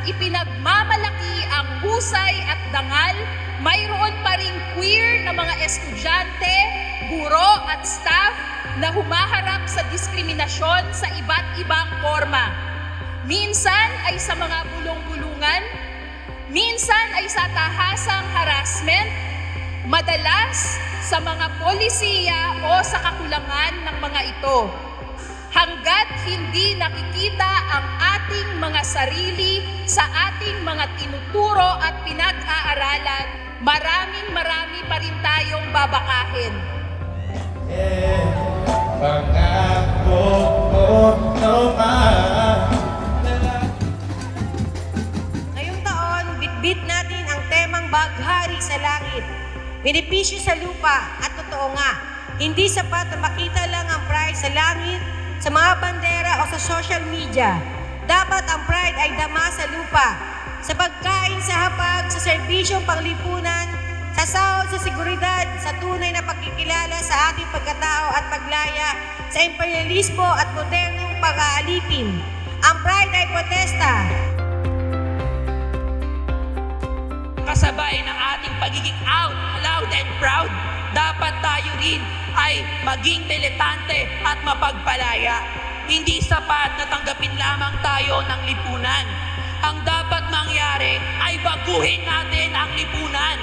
ipinagmamalaki ang husay at dangal, mayroon pa ring queer na mga estudyante, guro at staff na humaharap sa diskriminasyon sa iba't ibang forma. Minsan ay sa mga bulong-bulungan, minsan ay sa tahasang harassment, madalas sa mga polisiya o sa kakulangan ng mga ito. Hanggat hindi nakikita ang ating mga sarili sa ating mga tinuturo at pinag-aaralan, marami pa rin tayong babakahin. Pangako ko naman. Ngayong taon, bitbit natin ang temang Baghari sa Langit. Benepisyo sa lupa at totoo nga, hindi sapat na makita lang ang pride sa langit, sa mga bandera o sa social media. Dapat ang pride ay dama sa lupa, sa pagkain sa hapag, sa serbisyong panglipunan, sa sahod, sa seguridad, sa tunay na pagkikilala sa ating pagkatao at paglaya, sa imperialismo at modernong pag-aalipin. Ang pride ay protesta. Kasabay ng ating pagiging out, loud and proud, dapat tayo rin ay maging militante at mapagpalaya. Hindi sapat na tanggapin lamang tayo ng lipunan. Ang dapat mangyari ay baguhin natin ang lipunan.